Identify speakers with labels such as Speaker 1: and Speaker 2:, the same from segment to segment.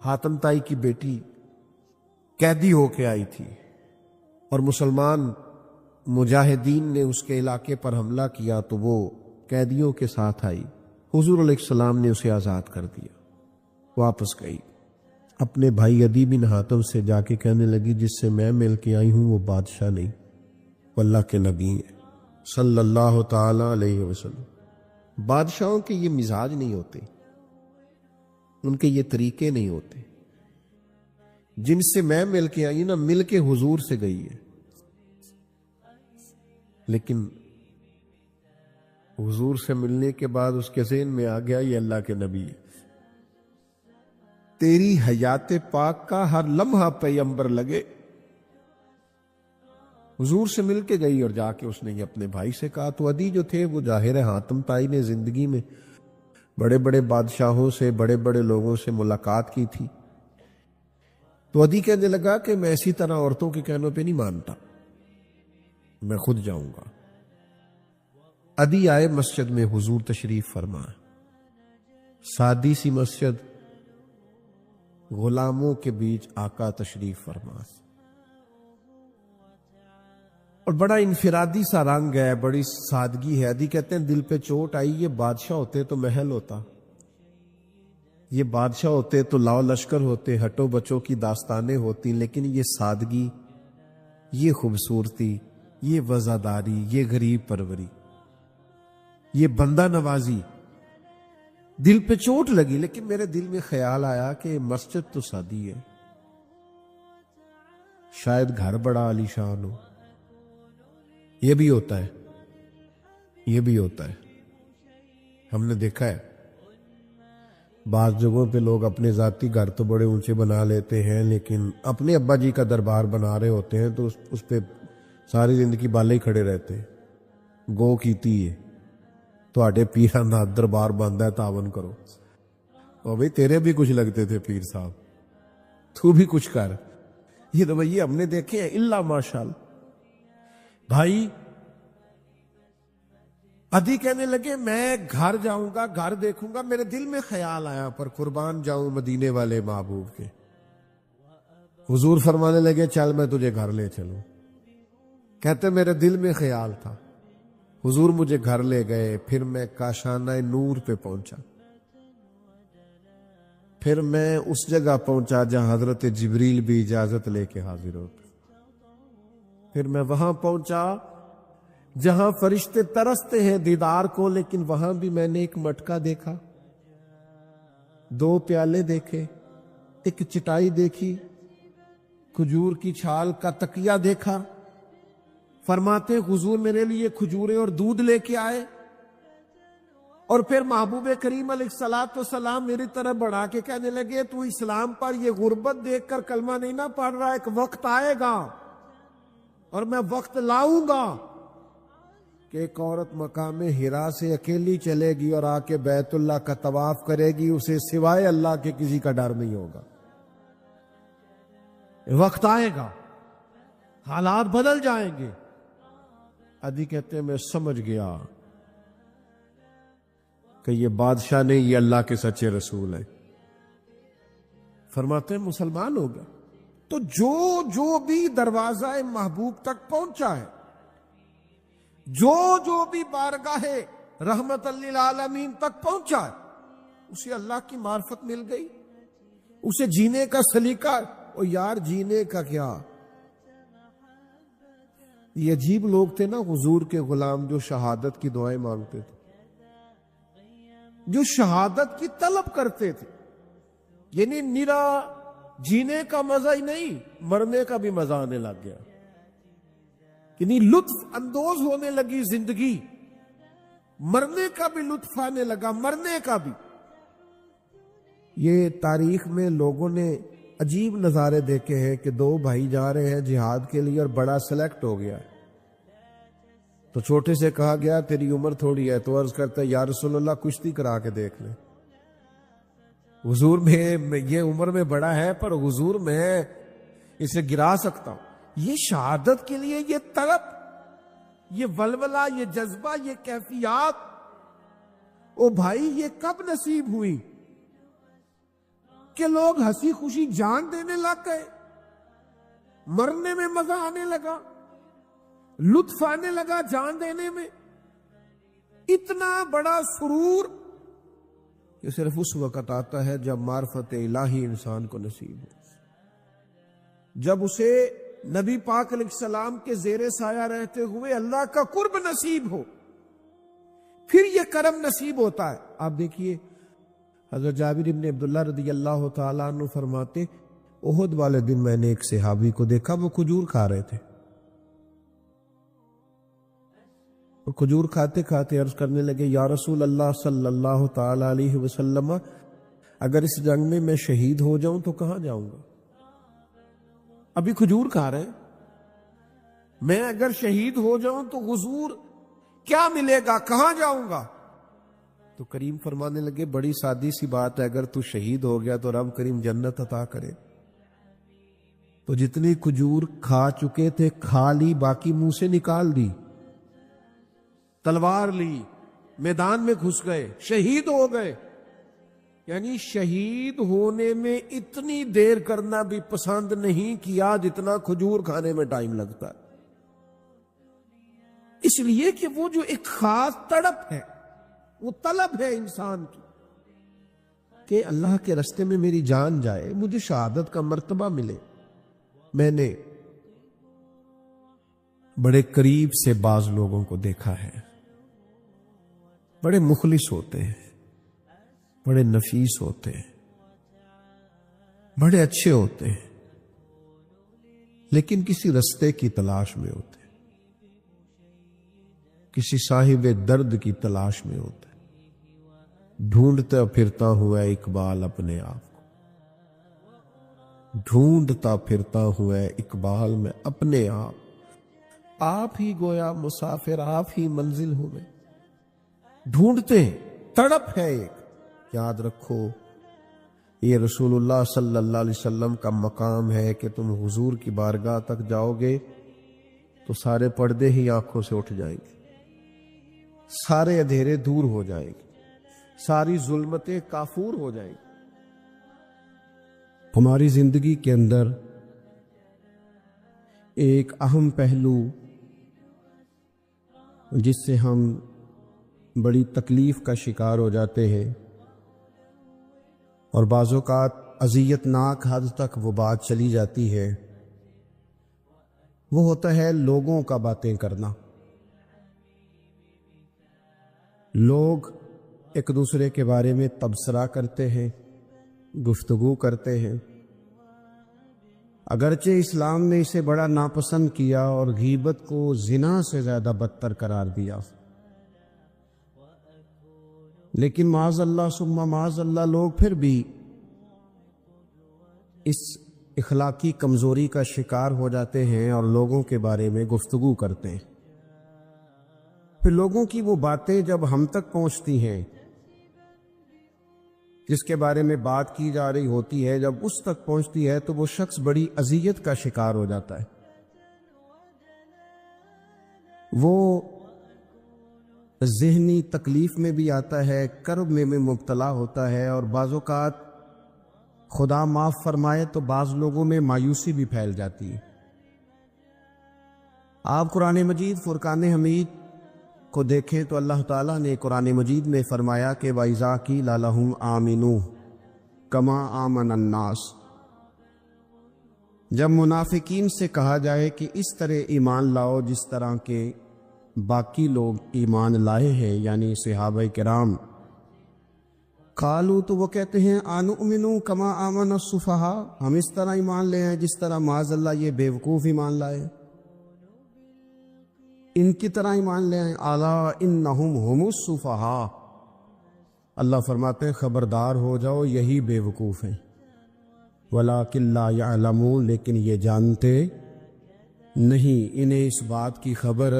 Speaker 1: حاتم تائی کی بیٹی قیدی ہو کے آئی تھی اور مسلمان مجاہدین نے اس کے علاقے پر حملہ کیا تو وہ قیدیوں کے ساتھ آئی. حضور علیہ السلام نے اسے آزاد کر دیا. واپس گئی اپنے بھائی عدی بن حاتم سے جا کے کہنے لگی جس سے میں مل کے آئی ہوں وہ بادشاہ نہیں، وہ اللہ کے نبی ہیں صلی اللہ تعالی علیہ وسلم. بادشاہوں کے یہ مزاج نہیں ہوتے، ان کے یہ طریقے نہیں ہوتے. جن سے میں مل کے آئی نا، مل کے حضور سے گئی ہے، لیکن حضور سے ملنے کے بعد اس کے ذہن میں آ گیا یہ اللہ کے نبی ہے. تیری حیات پاک کا ہر لمحہ پیغمبر لگے. حضور سے مل کے گئی اور جا کے اس نے یہ اپنے بھائی سے کہا. تو عدی جو تھے وہ ظاہر ہے حاتم تائی نے زندگی میں بڑے بڑے بادشاہوں سے، بڑے بڑے لوگوں سے ملاقات کی تھی. تو عدی کہنے لگا کہ میں اسی طرح عورتوں کے کہنوں پہ نہیں مانتا، میں خود جاؤں گا. عدی آئے مسجد میں، حضور تشریف فرما. سادی سی مسجد، غلاموں کے بیچ آقا تشریف فرما. اور بڑا انفرادی سا رنگ ہے، بڑی سادگی ہے. عدی کہتے ہیں دل پہ چوٹ آئی. یہ بادشاہ ہوتے تو محل ہوتا، یہ بادشاہ ہوتے تو لاؤ لشکر ہوتے، ہٹو بچوں کی داستانیں ہوتی. لیکن یہ سادگی، یہ خوبصورتی، یہ وزاداری، یہ غریب پروری، یہ بندہ نوازی، دل پہ چوٹ لگی. لیکن میرے دل میں خیال آیا کہ مسجد تو سادی ہے، شاید گھر بڑا عالی شان ہو. یہ بھی ہوتا ہے، یہ بھی ہوتا ہے. ہم نے دیکھا ہے بعض جگہوں پہ لوگ اپنے ذاتی گھر تو بڑے اونچے بنا لیتے ہیں، لیکن اپنے ابا جی کا دربار بنا رہے ہوتے ہیں تو اس پہ ساری زندگی بالے ہی کھڑے رہتے ہیں. گو کیتی ہے تواڈے پیراں دا دربار بندا ہے، تعاون کرو. اور بھئی تیرے بھی کچھ لگتے تھے پیر صاحب، تو بھی کچھ کر. یہ رویے ہم نے دیکھے ہیں الا ماشاءاللہ. بھائی عدی کہنے لگے میں گھر جاؤں گا، گھر دیکھوں گا. میرے دل میں خیال آیا پر قربان جاؤں مدینے والے محبوب کے. حضور فرمانے لگے چل میں تجھے گھر لے چلوں. کہتے میرے دل میں خیال تھا. حضور مجھے گھر لے گئے. پھر میں کاشانہ نور پہ پہنچا. پھر میں اس جگہ پہنچا جہاں حضرت جبریل بھی اجازت لے کے حاضر ہوتے. پھر میں وہاں پہنچا جہاں فرشتے ترستے ہیں دیدار کو، لیکن وہاں بھی میں نے ایک مٹکا دیکھا، 2 پیالے دیکھے، ایک چٹائی دیکھی، کھجور کی چھال کا تکیہ دیکھا. فرماتے حضور میرے لیے کھجوریں اور دودھ لے کے آئے. اور پھر محبوب کریم علیہ الصلوۃ والسلام میری طرف بڑھا کے کہنے لگے تو اسلام پر یہ غربت دیکھ کر کلمہ نہیں نہ پڑھ رہا، ایک وقت آئے گا اور میں وقت لاؤں گا کہ ایک عورت مقام حرا سے اکیلی چلے گی اور آ کے بیت اللہ کا طواف کرے گی، اسے سوائے اللہ کے کسی کا ڈر نہیں ہوگا. وقت آئے گا، حالات بدل جائیں گے. عدی کہتے ہیں میں سمجھ گیا کہ یہ بادشاہ نہیں، یہ اللہ کے سچے رسول ہیں. فرماتے ہیں مسلمان ہو گیا. تو جو بھی دروازہ محبوب تک پہنچا ہے، جو بھی بارگاہ رحمت للعالمین تک پہنچا ہے، اسے اللہ کی معرفت مل گئی، اسے جینے کا سلیقہ. اور یار جینے کا کیا، یہ عجیب لوگ تھے نا حضور کے غلام جو شہادت کی دعائیں مانگتے تھے، جو شہادت کی طلب کرتے تھے. یعنی نرا جینے کا مزہ ہی نہیں، مرنے کا بھی مزہ آنے لگ گیا. یعنی لطف اندوز ہونے لگی زندگی، مرنے کا بھی لطف آنے لگا، مرنے کا بھی. یہ تاریخ میں لوگوں نے عجیب نظارے دیکھے ہیں کہ 2 بھائی جا رہے ہیں جہاد کے لیے اور بڑا سلیکٹ ہو گیا. تو چھوٹے سے کہا گیا تیری عمر تھوڑی ہے، تو عرض کرتا ہے یا رسول اللہ کشتی کرا کے دیکھ لیں. حضور میں یہ عمر میں بڑا ہے پر حضور میں اسے گرا سکتا ہوں. یہ شہادت کے لیے یہ طلب، یہ ولولہ، یہ جذبہ، یہ کیفیات، او بھائی یہ کب نصیب ہوئی؟ کہ لوگ ہنسی خوشی جان دینے لگ گئے، مرنے میں مزہ آنے لگا، لطف آنے لگا جان دینے میں، اتنا بڑا سرور کہ صرف اس وقت آتا ہے جب معرفت الہی انسان کو نصیب ہو، جب اسے نبی پاک علیہ السلام کے زیر سایہ رہتے ہوئے اللہ کا قرب نصیب ہو، پھر یہ کرم نصیب ہوتا ہے۔ آپ دیکھیے حضرت جابر بن عبداللہ رضی اللہ تعالیٰ عنہ فرماتے، احد والے دن میں نے ایک صحابی کو دیکھا، وہ کھجور کھا رہے تھے، اور کھجور کھاتے کھاتے عرض کرنے لگے، یا رسول اللہ صلی اللہ تعالیٰ علیہ وسلم، اگر اس جنگ میں شہید ہو جاؤں تو کہاں جاؤں گا؟ ابھی کھجور کھا رہے ہیں، میں اگر شہید ہو جاؤں تو حضور کیا ملے گا، کہاں جاؤں گا؟ تو کریم فرمانے لگے، بڑی سادی سی بات ہے، اگر تو شہید ہو گیا تو رب کریم جنت عطا کرے۔ تو جتنی کھجور کھا چکے تھے کھا لی، باقی منہ سے نکال دی، تلوار لی، میدان میں گھس گئے، شہید ہو گئے۔ یعنی شہید ہونے میں اتنی دیر کرنا بھی پسند نہیں کیا جتنا کھجور کھانے میں ٹائم لگتا ہے، اس لیے کہ وہ جو ایک خاص تڑپ ہے، وہ طلب ہے انسان کی کہ اللہ کے راستے میں میری جان جائے، مجھے شہادت کا مرتبہ ملے۔ میں نے بڑے قریب سے بعض لوگوں کو دیکھا ہے، بڑے مخلص ہوتے ہیں، بڑے نفیس ہوتے ہیں، بڑے اچھے ہوتے ہیں، لیکن کسی رستے کی تلاش میں ہوتے ہیں، کسی صاحب درد کی تلاش میں ہوتے ہیں، ڈھونڈتا پھرتا ہوا اقبال اپنے آپ کو، ڈھونڈتا پھرتا ہوا اقبال میں اپنے آپ ہی گویا مسافر، آپ ہی منزل ہوئے، ڈھونڈتے ہیں، تڑپ ہے ایک۔ یاد رکھو یہ رسول اللہ صلی اللہ علیہ وسلم کا مقام ہے کہ تم حضور کی بارگاہ تک جاؤ گے تو سارے پردے ہی آنکھوں سے اٹھ جائیں گے، سارے اندھیرے دور ہو جائیں گے، ساری ظلمتیں کافور ہو جائیں گی۔ ہماری زندگی کے اندر ایک اہم پہلو جس سے ہم بڑی تکلیف کا شکار ہو جاتے ہیں، اور بعض اوقات اذیت ناک حد تک وہ بات چلی جاتی ہے، وہ ہوتا ہے لوگوں کا باتیں کرنا۔ لوگ ایک دوسرے کے بارے میں تبصرہ کرتے ہیں، گفتگو کرتے ہیں، اگرچہ اسلام نے اسے بڑا ناپسند کیا اور غیبت کو زنا سے زیادہ بدتر قرار دیا، لیکن معاذ اللہ ثم معاذ اللہ لوگ پھر بھی اس اخلاقی کمزوری کا شکار ہو جاتے ہیں اور لوگوں کے بارے میں گفتگو کرتے ہیں۔ پھر لوگوں کی وہ باتیں جب ہم تک پہنچتی ہیں، جس کے بارے میں بات کی جا رہی ہوتی ہے، جب اس تک پہنچتی ہے تو وہ شخص بڑی اذیت کا شکار ہو جاتا ہے، وہ ذہنی تکلیف میں بھی آتا ہے، کرب میں مبتلا ہوتا ہے، اور بعض اوقات خدا معاف فرمائے تو بعض لوگوں میں مایوسی بھی پھیل جاتی ہے۔ آپ قرآن مجید فرقان حمید کو دیکھیں تو اللہ تعالیٰ نے قرآن مجید میں فرمایا کہ وَإِذَا قِيلَ لَهُمْ آمِنُوا كَمَا آمَنَ النَّاسُ، جب منافقین سے کہا جائے کہ اس طرح ایمان لاؤ جس طرح کے باقی لوگ ایمان لائے ہیں، یعنی صحابہ کرام، قالوا تو وہ کہتے ہیں انؤمن کما آمن السفہاء، ہم اس طرح ایمان لے ہیں جس طرح معاذ اللہ یہ بیوقوف ایمان لائے، ان کی طرح ایمان لے ہیں۔ الا انہم هم السفہاء، اللہ فرماتے ہیں خبردار ہو جاؤ یہی بیوقوف ہیں، ولکن لا یعلمون، لیکن یہ جانتے نہیں، انہیں اس بات کی خبر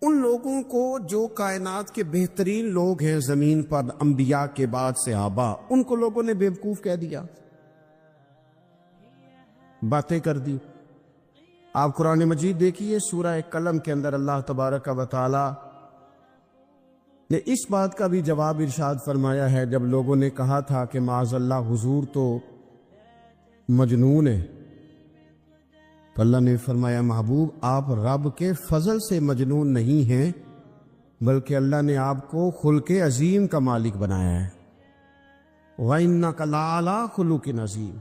Speaker 1: ان لوگوں کو جو کائنات کے بہترین لوگ ہیں زمین پر، انبیاء کے بعد صحابہ، ان کو لوگوں نے بیوقوف کہہ دیا، باتیں کر دی۔ آپ قرآن مجید دیکھیے سورہ قلم کے اندر اللہ تبارک و تعالی نے اس بات کا بھی جواب ارشاد فرمایا ہے جب لوگوں نے کہا تھا کہ معاذ اللہ حضور تو مجنون ہے، تو اللہ نے فرمایا محبوب آپ رب کے فضل سے مجنون نہیں ہیں، بلکہ اللہ نے آپ کو خلق عظیم کا مالک بنایا ہے۔ وَإِنَّكَ لَعَلَىٰ خُلُقٍ عَظِيمٍ۔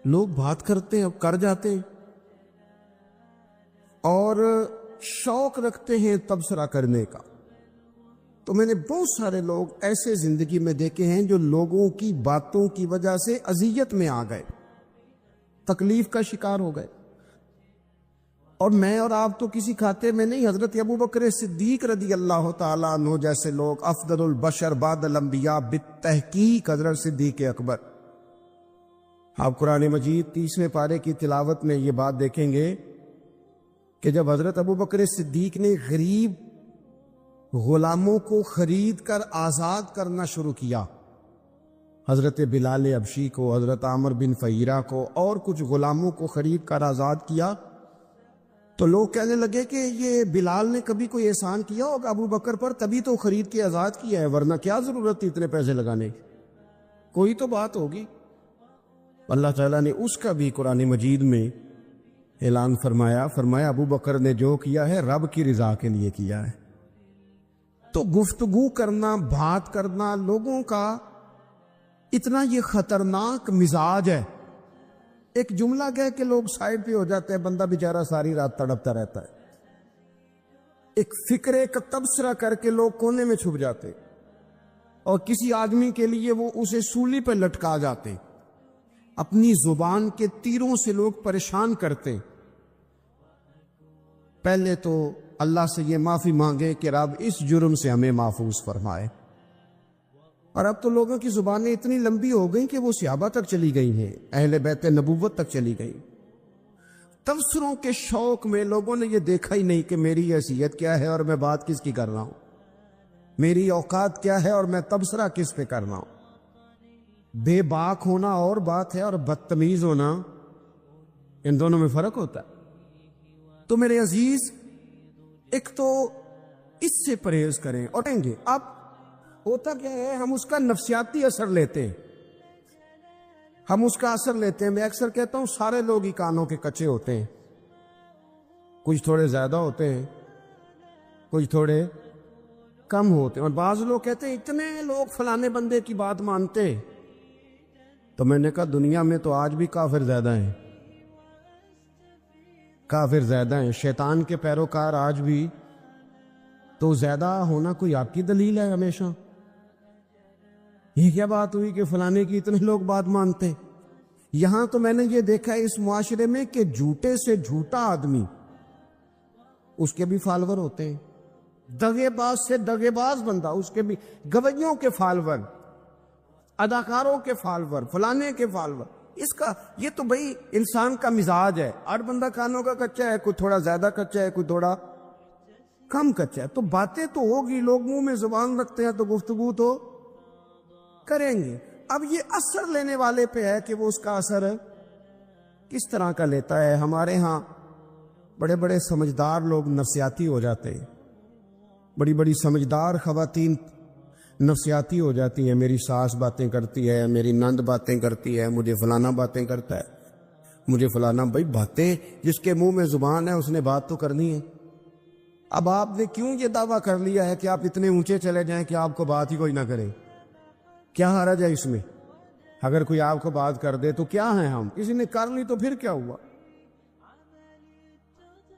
Speaker 1: لوگ بات کرتے ہیں اب کر جاتے ہیں اور شوق رکھتے ہیں تبصرہ کرنے کا، تو میں نے بہت سارے لوگ ایسے زندگی میں دیکھے ہیں جو لوگوں کی باتوں کی وجہ سے اذیت میں آ گئے، تکلیف کا شکار ہو گئے۔ اور میں اور آپ تو کسی کھاتے میں نہیں، حضرت ابو بکر صدیق رضی اللہ تعالیٰ عنہ جیسے لوگ، افضل البشر بعد الانبیاء بالتحقیق حضرت صدیق اکبر۔ آپ قرآن مجید 30ویں پارے کی تلاوت میں یہ بات دیکھیں گے کہ جب حضرت ابو بکر صدیق نے غریب غلاموں کو خرید کر آزاد کرنا شروع کیا، حضرت بلال حبشی کو، حضرت عامر بن فہیرہ کو اور کچھ غلاموں کو خرید کر آزاد کیا، تو لوگ کہنے لگے کہ یہ بلال نے کبھی کوئی احسان کیا ہوگا ابو بکر پر، تبھی تو خرید کے آزاد کیا ہے، ورنہ کیا ضرورت تھی اتنے پیسے لگانے کی، کوئی تو بات ہوگی۔ اللہ تعالیٰ نے اس کا بھی قرآن مجید میں اعلان فرمایا ابو بکر نے جو کیا ہے رب کی رضا کے لیے کیا ہے۔ تو گفتگو کرنا، بات کرنا لوگوں کا اتنا یہ خطرناک مزاج ہے، ایک جملہ کہہ کے لوگ سائڈ پہ ہو جاتے ہیں، بندہ بیچارہ ساری رات تڑپتا رہتا ہے، ایک فکرے کا تبصرہ کر کے لوگ کونے میں چھپ جاتے، اور کسی آدمی کے لیے وہ اسے سولی پہ لٹکا جاتے، اپنی زبان کے تیروں سے لوگ پریشان کرتے۔ پہلے تو اللہ سے یہ معافی مانگے کہ رب اس جرم سے ہمیں محفوظ فرمائے۔ اور اب تو لوگوں کی زبانیں اتنی لمبی ہو گئیں کہ وہ صحابہ تک چلی گئی ہیں، اہل بیت نبوت تک چلی گئی۔ تبصروں کے شوق میں لوگوں نے یہ دیکھا ہی نہیں کہ میری حیثیت کیا ہے اور میں بات کس کی کر رہا ہوں، میری اوقات کیا ہے اور میں تبصرہ کس پہ کر رہا ہوں۔ بے باک ہونا اور بات ہے اور بدتمیز ہونا، ان دونوں میں فرق ہوتا ہے۔ تو میرے عزیز، ایک تو اس سے پرہیز کریں اور کہیں گے اب ہوتا کیا ہے، ہم اس کا نفسیاتی اثر لیتے ہیں، ہم اس کا اثر لیتے ہیں۔ میں اکثر کہتا ہوں سارے لوگ ہی کانوں کے کچے ہوتے ہیں، کچھ تھوڑے زیادہ ہوتے ہیں، کچھ تھوڑے کم ہوتے ہیں، اور بعض لوگ کہتے ہیں اتنے لوگ فلانے بندے کی بات مانتے ہیں۔ تو میں نے کہا دنیا میں تو آج بھی کافر زیادہ ہیں، کافر زیادہ ہیں، شیطان کے پیروکار آج بھی، تو زیادہ ہونا کوئی آپ کی دلیل ہے ہمیشہ؟ یہ کیا بات ہوئی کہ فلانے کی اتنے لوگ بات مانتے؟ یہاں تو میں نے یہ دیکھا ہے اس معاشرے میں کہ جھوٹے سے جھوٹا آدمی، اس کے بھی فالوور ہوتے ہیں، دغے باز سے دغے باز بندہ، اس کے بھی گویوں کے فالوور، اداکاروں کے فالوور، فلانے کے فالوور۔ اس کا یہ تو بھئی انسان کا مزاج ہے، ہر بندہ کانوں کا کچا ہے، کوئی تھوڑا زیادہ کچا ہے، کوئی تھوڑا کم کچا ہے، تو باتیں تو ہوگی، لوگ منہ میں زبان رکھتے ہیں تو گفتگو تو کریں گے۔ اب یہ اثر لینے والے پہ ہے کہ وہ اس کا اثر کس طرح کا لیتا ہے۔ ہمارے ہاں بڑے بڑے سمجھدار لوگ نفسیاتی ہو جاتے ہیں، بڑی بڑی سمجھدار خواتین نفسیاتی ہو جاتی ہیں، میری ساس باتیں کرتی ہے، میری نند باتیں کرتی ہے، مجھے فلانا باتیں کرتا ہے، مجھے فلانا۔ بھائی باتیں، جس کے منہ میں زبان ہے اس نے بات تو کرنی ہے۔ اب آپ نے کیوں یہ دعویٰ کر لیا ہے کہ آپ اتنے اونچے چلے جائیں کہ آپ کو بات ہی کوئی نہ کرے؟ کیا حرج ہے اس میں؟ اگر کوئی آپ کو بات کر دے تو کیا ہے، ہم کسی نے کر لی تو پھر کیا ہوا؟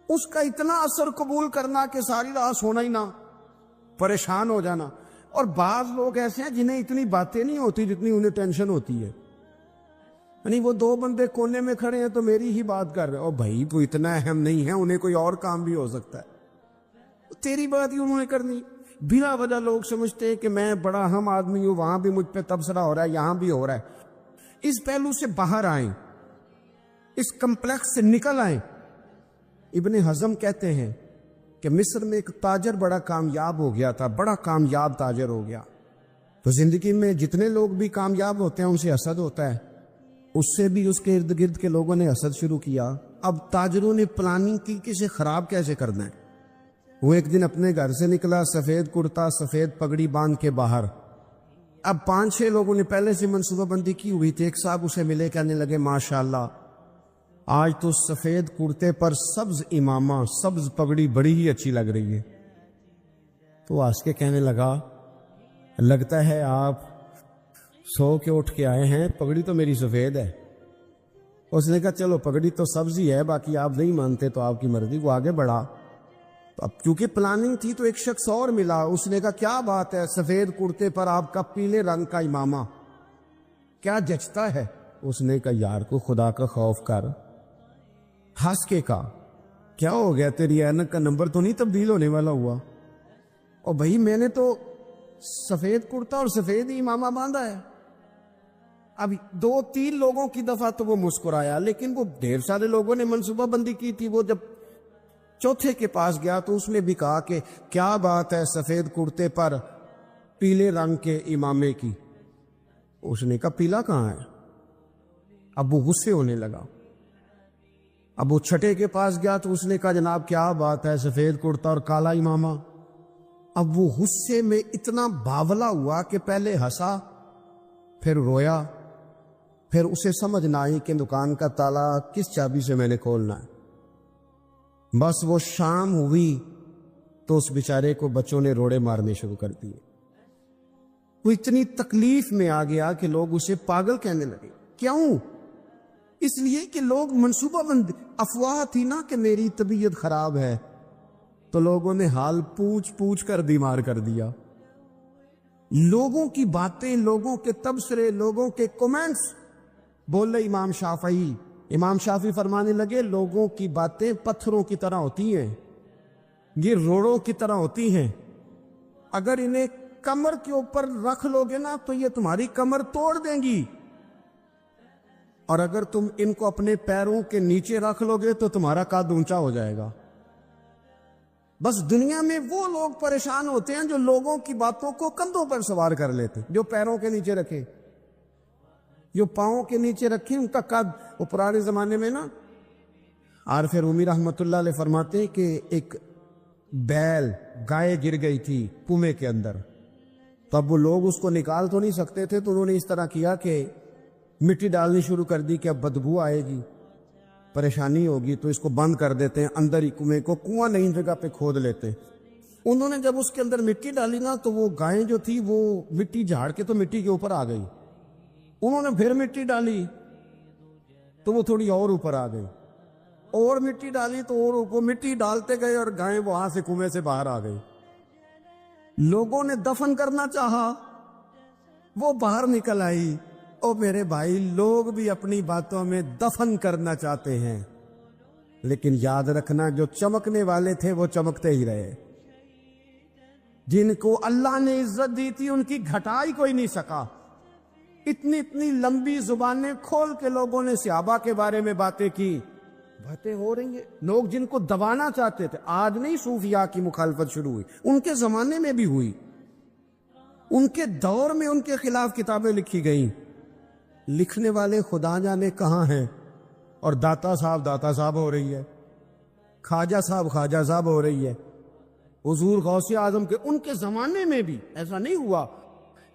Speaker 1: اس کا اتنا اثر قبول کرنا کہ ساری رات سونا ہی نہ، پریشان ہو جانا۔ اور بعض لوگ ایسے ہیں جنہیں اتنی باتیں نہیں ہوتی جتنی انہیں ٹینشن ہوتی ہے، یعنی وہ دو بندے کونے میں کھڑے ہیں تو میری ہی بات کر رہے ہیں، اور بھائی وہ اتنا اہم نہیں ہے، انہیں کوئی اور کام بھی ہو سکتا ہے، تیری بات ہی انہوں نے کرنی۔ بلا وجہ لوگ سمجھتے ہیں کہ میں بڑا اہم آدمی ہوں، وہاں بھی مجھ پہ تبصرہ ہو رہا ہے، یہاں بھی ہو رہا ہے۔ اس پہلو سے باہر آئیں، اس کمپلیکس سے نکل آئیں۔ ابن حزم کہتے ہیں کہ مصر میں ایک تاجر بڑا کامیاب ہو گیا تھا، بڑا کامیاب تاجر ہو گیا۔ تو زندگی میں جتنے لوگ بھی کامیاب ہوتے ہیں ان سے حسد ہوتا ہے، اس سے بھی اس کے ارد گرد کے لوگوں نے حسد شروع کیا۔ اب تاجروں نے پلاننگ کی کہ اسے خراب کیسے کرنا ہے، وہ ایک دن اپنے گھر سے نکلا، سفید کرتا سفید پگڑی باندھ کے باہر. اب 5-6 لوگوں نے پہلے سے منصوبہ بندی کی ہوئی تھی. ایک صاحب اسے ملے، کہنے لگے ماشاءاللہ آج تو سفید کرتے پر سبز امامہ سبز پگڑی بڑی ہی اچھی لگ رہی ہے. تو ہنس کے کہنے لگا لگتا ہے آپ سو کے اٹھ کے آئے ہیں، پگڑی تو میری سفید ہے. اس نے کہا چلو پگڑی تو سبز ہی ہے، باقی آپ نہیں مانتے تو آپ کی مرضی. وہ آگے بڑھا، تو اب کیونکہ پلاننگ تھی تو ایک شخص اور ملا. اس نے کہا کیا بات ہے، سفید کرتے پر آپ کا پیلے رنگ کا امامہ کیا جچتا ہے. اس نے کہا یار کو خدا کا خوف کر. ہنس کے کہا کیا ہو گیا، تیری اینک کا نمبر تو نہیں تبدیل ہونے والا ہوا؟ اور بھائی میں نے تو سفید کرتا اور سفید ہی امامہ باندھا ہے. اب 2-3 لوگوں کی دفعہ تو وہ مسکرایا، لیکن وہ ڈھیر سارے لوگوں نے منصوبہ بندی کی تھی. وہ جب چوتھے کے پاس گیا تو اس نے بھی کہا کہ کیا بات ہے سفید کرتے پر پیلے رنگ کے امامے کی. اس نے کہا پیلا کہاں ہے؟ اب وہ غصے ہونے لگا. اب وہ چھٹے کے پاس گیا تو اس نے کہا جناب کیا بات ہے سفید کرتا اور کالا امامہ. اب وہ غصے میں اتنا باولا ہوا کہ پہلے ہنسا پھر رویا، پھر اسے سمجھ نہ آئی کہ دکان کا تالا کس چابی سے میں نے کھولنا ہے. بس وہ شام ہوئی تو اس بیچارے کو بچوں نے روڑے مارنے شروع کر دیے. وہ اتنی تکلیف میں آ گیا کہ لوگ اسے پاگل کہنے لگے. کیوں؟ اس لیے کہ لوگ منصوبہ بند، افواہ تھی نا کہ میری طبیعت خراب ہے، تو لوگوں نے حال پوچھ پوچھ کر بیمار کر دیا. لوگوں کی باتیں، لوگوں کے تبصرے، لوگوں کے کومنٹس. بولے امام شافعی، امام شافعی فرمانے لگے لوگوں کی باتیں پتھروں کی طرح ہوتی ہیں، یہ روڑوں کی طرح ہوتی ہیں. اگر انہیں کمر کے اوپر رکھ لو گے نا تو یہ تمہاری کمر توڑ دیں گی، اور اگر تم ان کو اپنے پیروں کے نیچے رکھ لو گے تو تمہارا قد اونچا ہو جائے گا. بس دنیا میں وہ لوگ پریشان ہوتے ہیں جو لوگوں کی باتوں کو کندھوں پر سوار کر لیتے، جو پیروں کے نیچے رکھے، جو پاؤں کے نیچے رکھے ان کا قد. وہ پرانے زمانے میں نا عارف رومی رحمت اللہ علیہ فرماتے ہیں کہ ایک بیل گائے گر گئی تھی کنویں کے اندر. تو اب وہ لوگ اس کو نکال تو نہیں سکتے تھے، تو انہوں نے اس طرح کیا کہ مٹی ڈالنی شروع کر دی کہ اب بدبو آئے گی، پریشانی ہوگی، تو اس کو بند کر دیتے ہیں اندر ہی کنویں کو. کنواں نئی جگہ پہ کھود لیتے. انہوں نے جب اس کے اندر مٹی ڈالی نا تو وہ گائیں جو تھی وہ مٹی جھاڑ کے تو مٹی کے اوپر آ گئی. انہوں نے پھر مٹی ڈالی تو وہ تھوڑی اور اوپر آ گئی، اور مٹی ڈالی تو اور اوپر. مٹی ڈالتے گئے اور گائیں وہاں سے کنویں سے باہر آ گئی. لوگوں نے دفن کرنا چاہا، وہ باہر نکل آئی. او میرے بھائی، لوگ بھی اپنی باتوں میں دفن کرنا چاہتے ہیں، لیکن یاد رکھنا جو چمکنے والے تھے وہ چمکتے ہی رہے. جن کو اللہ نے عزت دی تھی ان کی گھٹائی کوئی نہیں سکا. اتنی لمبی زبانیں کھول کے لوگوں نے صحابہ کے بارے میں باتیں کی. باتیں ہو رہی ہیں، لوگ جن کو دبانا چاہتے تھے. آج نہیں صوفیاء کی مخالفت شروع ہوئی، ان کے زمانے میں بھی ہوئی. ان کے دور میں ان کے خلاف کتابیں لکھی گئیں. لکھنے والے خدا جانے کہاں ہیں. اور داتا صاحب ہو رہی ہے، خواجہ صاحب ہو رہی ہے. حضور غوث اعظم کے ان کے زمانے میں بھی ایسا نہیں ہوا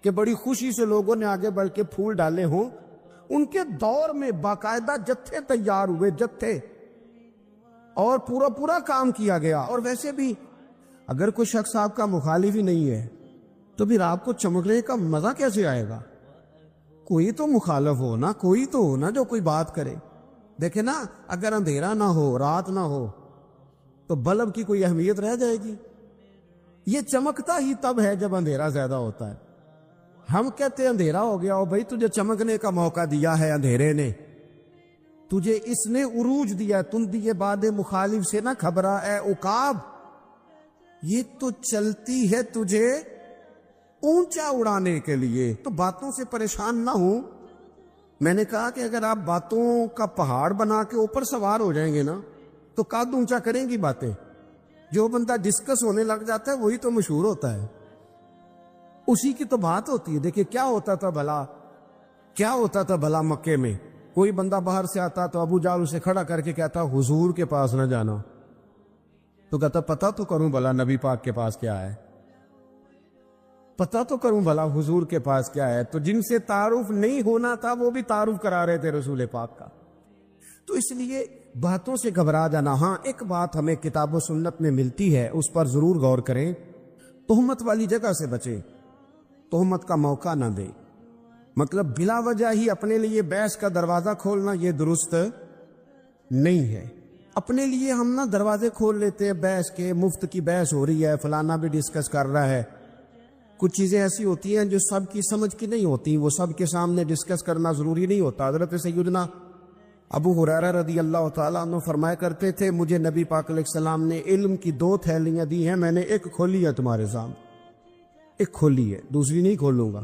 Speaker 1: کہ بڑی خوشی سے لوگوں نے آگے بڑھ کے پھول ڈالے ہوں. ان کے دور میں باقاعدہ جتھے تیار ہوئے، جتھے، اور پورا کام کیا گیا. اور ویسے بھی اگر کوئی شخص آپ کا مخالف ہی نہیں ہے تو پھر آپ کو چمکنے کا مزہ کیسے آئے گا؟ کوئی تو مخالف ہو نا، کوئی تو ہو نا جو کوئی بات کرے. دیکھیں نا، اگر اندھیرا نہ ہو، رات نہ ہو، تو بلب کی کوئی اہمیت رہ جائے گی؟ یہ چمکتا ہی تب ہے جب اندھیرا زیادہ ہوتا ہے. ہم کہتے ہیں اندھیرا ہو گیا. ہو بھائی، تجھے چمکنے کا موقع دیا ہے اندھیرے نے، تجھے اس نے عروج دیا. تم دیے باد مخالف سے نہ خبرا اے عقاب، یہ تو چلتی ہے تجھے اونچا اڑانے کے لیے. تو باتوں سے پریشان نہ ہوں. میں نے کہا کہ اگر آپ باتوں کا پہاڑ بنا کے اوپر سوار ہو جائیں گے نا تو قد اونچا کریں گی باتیں. جو بندہ ڈسکس ہونے لگ جاتا ہے وہی تو مشہور ہوتا ہے، اسی کی تو بات ہوتی ہے. دیکھیں کیا ہوتا تھا بھلا مکے میں. کوئی بندہ باہر سے آتا تو ابو جال اسے کھڑا کر کے کہتا حضور کے پاس نہ جانا. تو کہتا پتہ تو کروں بھلا نبی پاک کے پاس کیا ہے، پتہ تو کروں بھلا حضور کے پاس کیا ہے۔ تو جن سے تعارف نہیں ہونا تھا وہ بھی تعارف کرا رہے تھے رسول پاک کا۔ تو اس لیے باتوں سے گھبرا جانا، ہاں ایک بات ہمیں کتاب و سنت میں ملتی ہے، اس پر ضرور غور کریں، تہمت والی جگہ سے بچیں، تہمت کا موقع نہ دیں۔ مطلب بلا وجہ ہی اپنے لیے بحث کا دروازہ کھولنا یہ درست نہیں ہے۔ اپنے لیے ہم نہ دروازے کھول لیتے ہیں بحث کے، مفت کی بحث ہو رہی ہے، فلانا بھی ڈسکس کر رہا ہے۔ کچھ چیزیں ایسی ہوتی ہیں جو سب کی سمجھ کی نہیں ہوتی، وہ سب کے سامنے ڈسکس کرنا ضروری نہیں ہوتا۔ حضرت سیدنا ابو ہریرہ رضی اللہ تعالیٰ عنہ فرمایا کرتے تھے، مجھے نبی پاک علیہ السلام نے علم کی 2 تھیلیاں دی ہیں، میں نے ایک کھولی ہے تمہارے سامنے، ایک کھولی ہے، دوسری نہیں کھولوں گا۔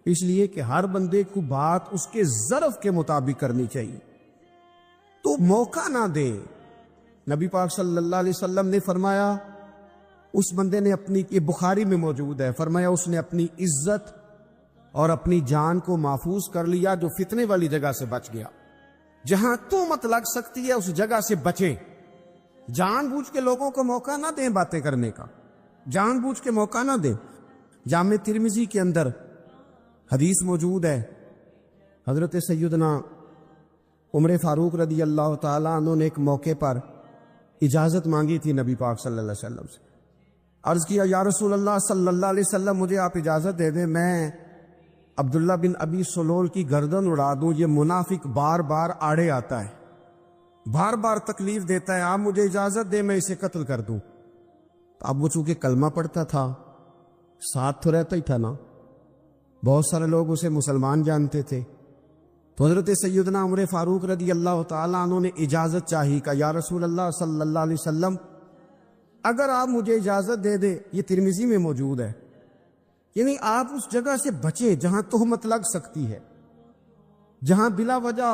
Speaker 1: اس لیے کہ ہر بندے کو بات اس کے ظرف کے مطابق کرنی چاہیے، تو موقع نہ دے۔ نبی پاک صلی اللہ علیہ وسلم نے فرمایا، اس بندے نے اپنی، یہ بخاری میں موجود ہے، فرمایا اس نے اپنی عزت اور اپنی جان کو محفوظ کر لیا جو فتنے والی جگہ سے بچ گیا۔ جہاں تہمت لگ سکتی ہے اس جگہ سے بچیں، جان بوجھ کے لوگوں کو موقع نہ دیں باتیں کرنے کا، جان بوجھ کے موقع نہ دیں۔ جامع ترمذی کے اندر حدیث موجود ہے، حضرت سیدنا عمر فاروق رضی اللہ تعالیٰ عنہ نے ایک موقع پر اجازت مانگی تھی نبی پاک صلی اللہ علیہ وسلم سے، عرض کیا یا رسول اللہ صلی اللہ علیہ وسلم مجھے آپ اجازت دے دیں، میں عبداللہ بن ابی سلول کی گردن اڑا دوں، یہ منافق بار بار آڑے آتا ہے، بار بار تکلیف دیتا ہے، آپ مجھے اجازت دیں میں اسے قتل کر دوں۔ تو اب وہ چونکہ کلمہ پڑھتا تھا، ساتھ تو رہتا ہی تھا نا، بہت سارے لوگ اسے مسلمان جانتے تھے، تو حضرت سیدنا عمر فاروق رضی اللہ تعالیٰ عنہ نے اجازت چاہی، کہ یا رسول اللہ صلی اللہ علیہ وسلم اگر آپ مجھے اجازت دے دے، یہ ترمذی میں موجود ہے، یعنی آپ اس جگہ سے بچیں جہاں تہمت لگ سکتی ہے، جہاں بلا وجہ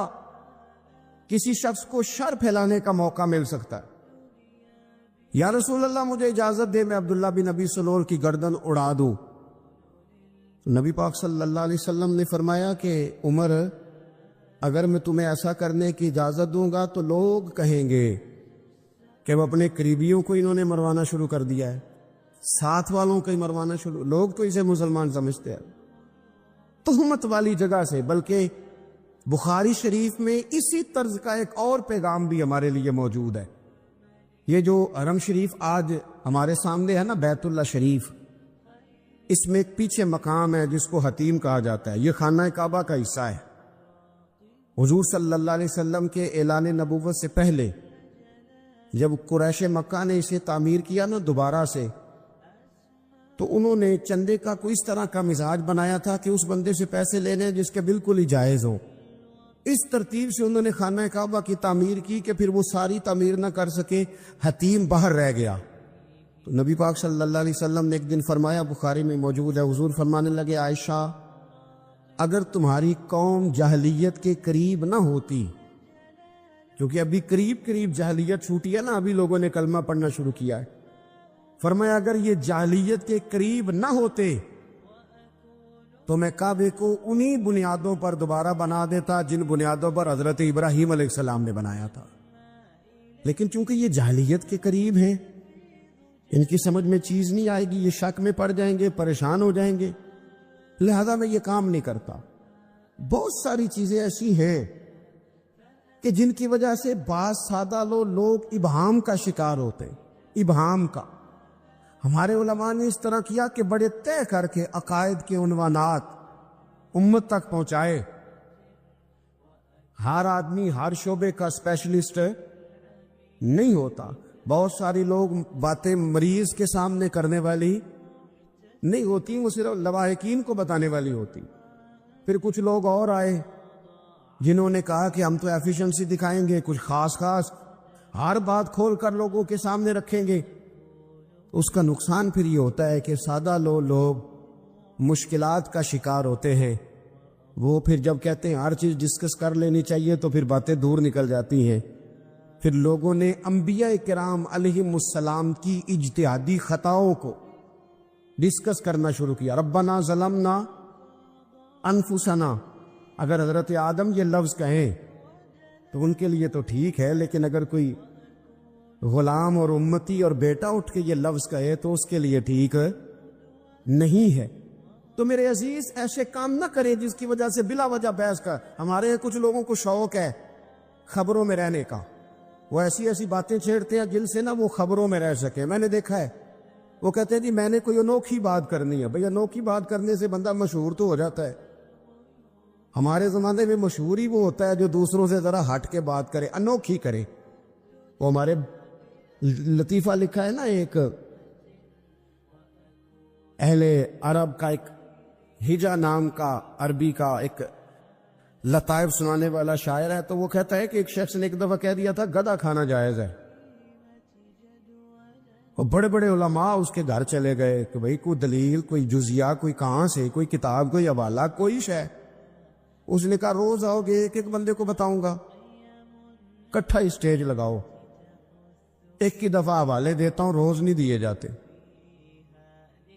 Speaker 1: کسی شخص کو شر پھیلانے کا موقع مل سکتا ہے۔ یا رسول اللہ مجھے اجازت دے میں عبداللہ بن ابی سلول کی گردن اڑا دوں۔ نبی پاک صلی اللہ علیہ وسلم نے فرمایا کہ عمر اگر میں تمہیں ایسا کرنے کی اجازت دوں گا تو لوگ کہیں گے کہ وہ اپنے قریبیوں کو انہوں نے مروانا شروع کر دیا ہے، ساتھ والوں کو ہی مروانا شروع، لوگ تو اسے مسلمان سمجھتے ہیں۔ تہمت والی جگہ سے، بلکہ بخاری شریف میں اسی طرز کا ایک اور پیغام بھی ہمارے لیے موجود ہے۔ یہ جو حرم شریف آج ہمارے سامنے ہے نا، بیت اللہ شریف، اس میں ایک پیچھے مقام ہے جس کو حتیم کہا جاتا ہے، یہ خانہ کعبہ کا حصہ ہے۔ حضور صلی اللہ علیہ وسلم کے اعلان نبوت سے پہلے جب قریش مکہ نے اسے تعمیر کیا نا دوبارہ سے، تو انہوں نے چندے کا کوئی اس طرح کا مزاج بنایا تھا کہ اس بندے سے پیسے لینے جس کے بالکل ہی جائز ہو۔ اس ترتیب سے انہوں نے خانہ کعبہ کی تعمیر کی کہ پھر وہ ساری تعمیر نہ کر سکے، حتیم باہر رہ گیا۔ تو نبی پاک صلی اللہ علیہ وسلم نے ایک دن فرمایا، بخاری میں موجود ہے، حضور فرمانے لگے، عائشہ اگر تمہاری قوم جاہلیت کے قریب نہ ہوتی، کیونکہ ابھی قریب جاہلیت چھوٹی ہے نا، ابھی لوگوں نے کلمہ پڑھنا شروع کیا ہے، فرمایا اگر یہ جاہلیت کے قریب نہ ہوتے تو میں کعبے کو انہی بنیادوں پر دوبارہ بنا دیتا جن بنیادوں پر حضرت ابراہیم علیہ السلام نے بنایا تھا۔ لیکن چونکہ یہ جاہلیت کے قریب ہیں، ان کی سمجھ میں چیز نہیں آئے گی، یہ شک میں پڑ جائیں گے، پریشان ہو جائیں گے، لہذا میں یہ کام نہیں کرتا۔ بہت ساری چیزیں ایسی ہیں کہ جن کی وجہ سے بعض سادہ لوگ ابہام کا شکار ہوتے، ابہام کا۔ ہمارے علماء نے اس طرح کیا کہ بڑے طے کر کے عقائد کے عنوانات امت تک پہنچائے۔ ہر آدمی ہر شعبے کا اسپیشلسٹ نہیں ہوتا، بہت ساری لوگ باتیں مریض کے سامنے کرنے والی نہیں ہوتی، وہ صرف لواحقین کو بتانے والی ہوتی۔ پھر کچھ لوگ اور آئے جنہوں نے کہا کہ ہم تو ایفیشنسی دکھائیں گے، کچھ خاص ہر بات کھول کر لوگوں کے سامنے رکھیں گے۔ اس کا نقصان پھر یہ ہوتا ہے کہ سادہ لوگ مشکلات کا شکار ہوتے ہیں، وہ پھر جب کہتے ہیں ہر چیز ڈسکس کر لینی چاہیے تو پھر باتیں دور نکل جاتی ہیں۔ پھر لوگوں نے انبیاء کرام علیہم السلام کی اجتہادی خطاؤں کو ڈسکس کرنا شروع کیا۔ ربنا ظلمنا انفسنا، اگر حضرت آدم یہ لفظ کہیں تو ان کے لیے تو ٹھیک ہے، لیکن اگر کوئی غلام اور امتی اور بیٹا اٹھ کے یہ لفظ کہے تو اس کے لیے ٹھیک نہیں ہے۔ تو میرے عزیز ایسے کام نہ کریں جس کی وجہ سے بلا وجہ بحث کا۔ ہمارے یہاں کچھ لوگوں کو شوق ہے خبروں میں رہنے کا، وہ ایسی ایسی باتیں چھیڑتے ہیں جن سے نا وہ خبروں میں رہ سکے۔ میں نے دیکھا ہے وہ کہتے ہیں جی میں نے کوئی انوکھی بات کرنی ہے۔ بھئی انوکھی بات کرنے سے بندہ مشہور تو ہو جاتا ہے۔ ہمارے زمانے میں مشہور ہی وہ ہوتا ہے جو دوسروں سے ذرا ہٹ کے بات کرے، انوکھی کرے۔ وہ ہمارے لطیفہ لکھا ہے نا، ایک اہل عرب کا ایک ہجا نام کا عربی کا ایک لطائف سنانے والا شاعر ہے، تو وہ کہتا ہے کہ ایک شخص نے ایک دفعہ کہہ دیا تھا گدھا کھانا جائز ہے، اور بڑے بڑے علماء اس کے گھر چلے گئے کہ بھئی کوئی دلیل، کوئی جزیہ، کوئی کہاں سے، کوئی کتاب، کوئی حوالہ، کوئی شے۔ اس نے کہا روز آؤ گے ایک ایک بندے کو بتاؤں گا، کٹھا اسٹیج لگاؤ، ایک کی دفعہ حوالے دیتا ہوں، روز نہیں دیے جاتے۔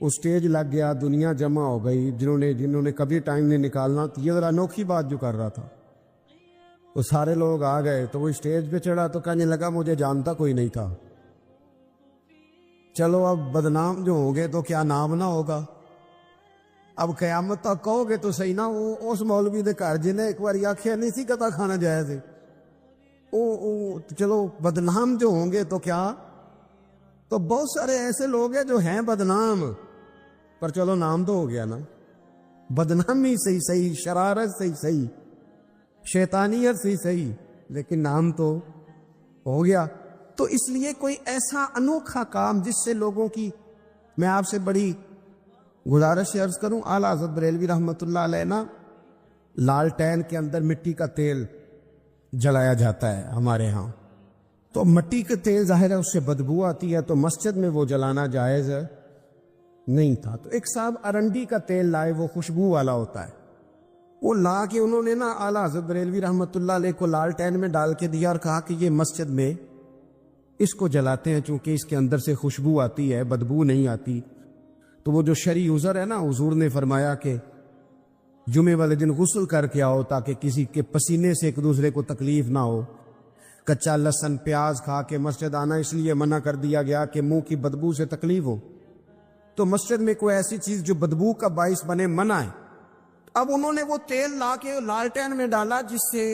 Speaker 1: اسٹیج لگ گیا، دنیا جمع ہو گئی، جنہوں نے کبھی ٹائم نہیں نکالنا، یہ ذرا انوکھی بات جو کر رہا تھا، وہ سارے لوگ آ گئے۔ تو وہ اسٹیج پہ چڑھا تو کہنے لگا مجھے جانتا کوئی نہیں تھا۔ چلو اب بدنام جو ہوں گے تو کیا نام نہ ہوگا، اب قیامت تک کہو گے تو صحیح نا، اس مولوی دے گھر جنہیں ایک بار آخیا نہیں سی گدھا کھانا جائز ہے، چلو بدنام جو ہوں گے تو کیا۔ تو بہت سارے ایسے لوگ ہیں جو ہیں بدنام، پر چلو نام تو ہو گیا نا، بدنامی صحیح صحیح، شرارت صحیح صحیح، شیطانیت صحیح صحیح، لیکن نام تو ہو گیا۔ تو اس لیے کوئی ایسا انوکھا کام جس سے لوگوں کی، میں آپ سے بڑی گزارش سے عرض کروں، اعلیٰ حضرت بریلوی رحمۃ اللہ علیہ نا لالٹین کے اندر مٹی کا تیل جلایا جاتا ہے ہمارے ہاں، تو مٹی کا تیل ظاہر ہے اس سے بدبو آتی ہے، تو مسجد میں وہ جلانا جائز نہیں تھا۔ تو ایک صاحب ارنڈی کا تیل لائے، وہ خوشبو والا ہوتا ہے، وہ لا کے انہوں نے نا اعلیٰ حضرت بریلوی رحمۃ اللہ علیہ کو لالٹین میں ڈال کے دیا اور کہا کہ یہ مسجد میں اس کو جلاتے ہیں چونکہ اس کے اندر سے خوشبو آتی ہے، بدبو نہیں آتی۔ تو وہ جو شرعی عذر ہے نا، حضور نے فرمایا کہ جمعے والے دن غسل کر کے آؤ تاکہ کسی کے پسینے سے ایک دوسرے کو تکلیف نہ ہو۔ کچا لہسن پیاز کھا کے مسجد آنا اس لیے منع کر دیا گیا کہ منہ کی بدبو سے تکلیف ہو، تو مسجد میں کوئی ایسی چیز جو بدبو کا باعث بنے منع ہے۔ اب انہوں نے وہ تیل لا کے لالٹین میں ڈالا جس سے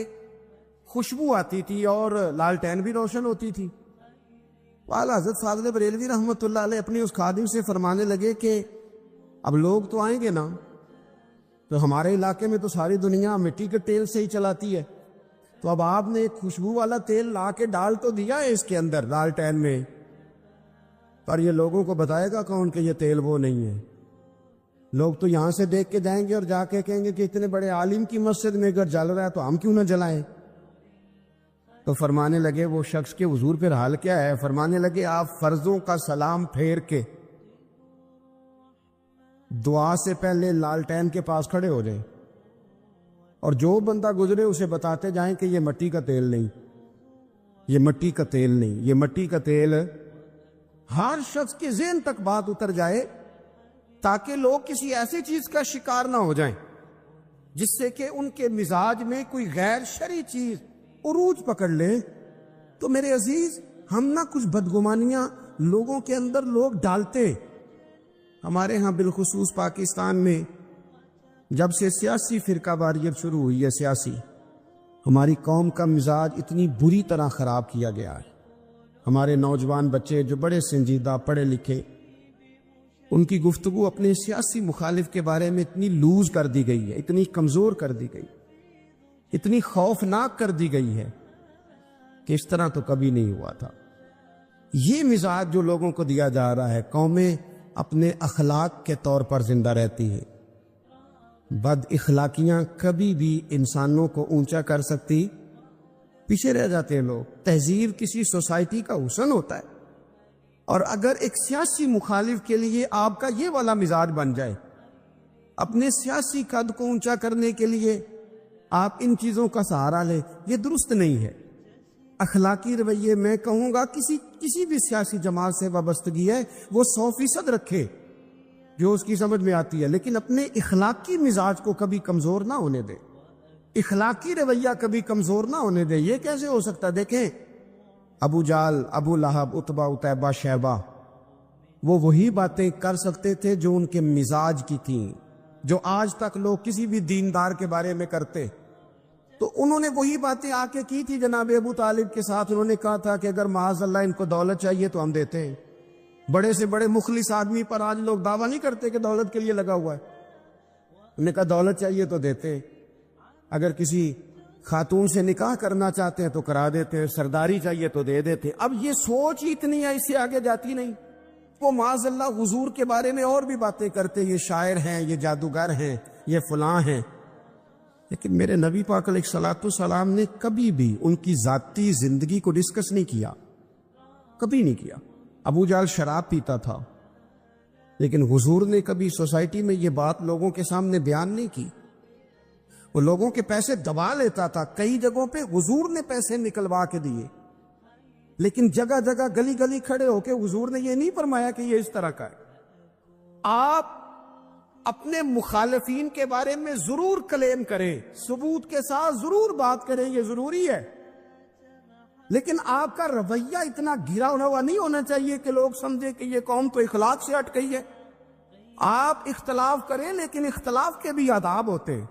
Speaker 1: خوشبو آتی تھی اور لالٹین بھی روشن ہوتی تھی۔ اعلیٰ حضرت فاضل بریلوی رحمۃ اللہ علیہ اپنی اس خادم سے فرمانے لگے کہ اب لوگ تو آئیں گے نا، تو ہمارے علاقے میں تو ساری دنیا مٹی کے تیل سے ہی چلاتی ہے، تو اب آپ نے ایک خوشبو والا تیل لا کے ڈال تو دیا ہے اس کے اندر لالٹین میں، پر یہ لوگوں کو بتائے گا کون کہ یہ تیل وہ نہیں ہے؟ لوگ تو یہاں سے دیکھ کے جائیں گے اور جا کے کہیں گے کہ اتنے بڑے عالم کی مسجد میں اگر جل رہا ہے تو ہم کیوں نہ جلائیں۔ تو فرمانے لگے وہ شخص کے حضور پھر حال کیا ہے؟ فرمانے لگے آپ فرضوں کا سلام پھیر کے دعا سے پہلے لالٹین کے پاس کھڑے ہو جائیں، اور جو بندہ گزرے اسے بتاتے جائیں کہ یہ مٹی کا تیل نہیں، یہ مٹی کا تیل نہیں، یہ مٹی کا تیل۔ ہر شخص کے ذہن تک بات اتر جائے تاکہ لوگ کسی ایسی چیز کا شکار نہ ہو جائیں جس سے کہ ان کے مزاج میں کوئی غیر شرعی چیز عروج پکڑ لے۔ تو میرے عزیز ہم نہ کچھ بدگمانیاں لوگوں کے اندر لوگ ڈالتے۔ ہمارے ہاں بالخصوص پاکستان میں جب سے سیاسی فرقہ واریت شروع ہوئی ہے، سیاسی، ہماری قوم کا مزاج اتنی بری طرح خراب کیا گیا ہے۔ ہمارے نوجوان بچے جو بڑے سنجیدہ پڑھے لکھے، ان کی گفتگو اپنے سیاسی مخالف کے بارے میں اتنی لوز کر دی گئی ہے، اتنی کمزور کر دی گئی، اتنی خوفناک کر دی گئی ہے کہ اس طرح تو کبھی نہیں ہوا تھا۔ یہ مزاج جو لوگوں کو دیا جا رہا ہے، قومیں اپنے اخلاق کے طور پر زندہ رہتی ہے۔ بد اخلاقیاں کبھی بھی انسانوں کو اونچا کر سکتی، پیچھے رہ جاتے ہیں لوگ۔ تہذیب کسی سوسائٹی کا حسن ہوتا ہے، اور اگر ایک سیاسی مخالف کے لیے آپ کا یہ والا مزاج بن جائے، اپنے سیاسی قد کو اونچا کرنے کے لیے آپ ان چیزوں کا سہارا لیں، یہ درست نہیں ہے۔ اخلاقی رویے میں کہوں گا کسی بھی سیاسی جماعت سے وابستگی ہے وہ 100% رکھے جو اس کی سمجھ میں آتی ہے، لیکن اپنے اخلاقی مزاج کو کبھی کمزور نہ ہونے دے، اخلاقی رویہ کبھی کمزور نہ ہونے دے۔ یہ کیسے ہو سکتا ہے؟ دیکھیں ابو جال، ابو لہب، اتبا، اتیبہ، شیبہ، وہ وہی باتیں کر سکتے تھے جو ان کے مزاج کی تھیں، جو آج تک لوگ کسی بھی دیندار کے بارے میں کرتے. تو انہوں نے وہی باتیں آ کے کی تھی جناب ابو طالب کے ساتھ. انہوں نے کہا تھا کہ اگر معاذ اللہ ان کو دولت چاہیے تو ہم دیتے ہیں. بڑے سے بڑے مخلص آدمی پر آج لوگ دعویٰ نہیں کرتے کہ دولت کے لیے لگا ہوا ہے. انہوں نے کہا دولت چاہیے تو دیتے ہیں، اگر کسی خاتون سے نکاح کرنا چاہتے ہیں تو کرا دیتے ہیں، سرداری چاہیے تو دے دیتے ہیں. اب یہ سوچ ہی اتنی ہے، اس سے آگے جاتی نہیں. وہ معاذ اللہ حضور کے بارے میں اور بھی باتیں کرتے، یہ شاعر ہیں، یہ جادوگر ہیں، یہ فلاں ہیں. لیکن میرے نبی پاک علیہ الصلوۃ والسلام نے کبھی بھی ان کی ذاتی زندگی کو ڈسکس نہیں کیا، کبھی نہیں کیا. ابو جال شراب پیتا تھا، لیکن حضور نے کبھی سوسائٹی میں یہ بات لوگوں کے سامنے بیان نہیں کی. وہ لوگوں کے پیسے دبا لیتا تھا، کئی جگہوں پہ حضور نے پیسے نکلوا کے دیے، لیکن جگہ جگہ گلی گلی کھڑے ہو کے حضور نے یہ نہیں فرمایا کہ یہ اس طرح کا ہے. آپ اپنے مخالفین کے بارے میں ضرور کلیم کریں، ثبوت کے ساتھ ضرور بات کریں، یہ ضروری ہے، لیکن آپ کا رویہ اتنا گرا ہوا نہیں ہونا چاہیے کہ لوگ سمجھے کہ یہ قوم تو اخلاق سے ہٹ گئی ہے. آپ اختلاف کریں، لیکن اختلاف کے بھی آداب ہوتے ہیں.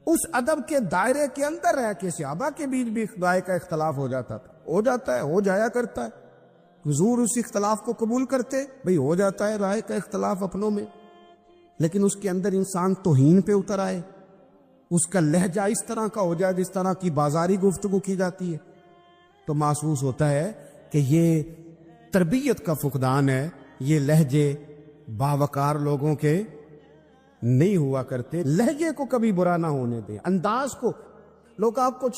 Speaker 1: اس ادب کے دائرے کے اندر رہ کے صحابہ کے بیچ بھی رائے کا اختلاف ہو جاتا تھا، ہو جاتا ہے، ہو جایا کرتا ہے. حضور اس اختلاف کو قبول کرتے، بھئی ہو جاتا ہے رائے کا اختلاف اپنوں میں، لیکن اس کے اندر انسان توہین پہ اتر آئے، اس کا لہجہ اس طرح کا ہو جائے جس طرح کی بازاری گفتگو کی جاتی ہے، تو محسوس ہوتا ہے کہ یہ تربیت کا فقدان ہے. یہ لہجے باوقار لوگوں کے نہیں ہوا کرتے. لہجے کو کبھی برا نہ ہونے دیں، انداز کو. لوگ آپ کو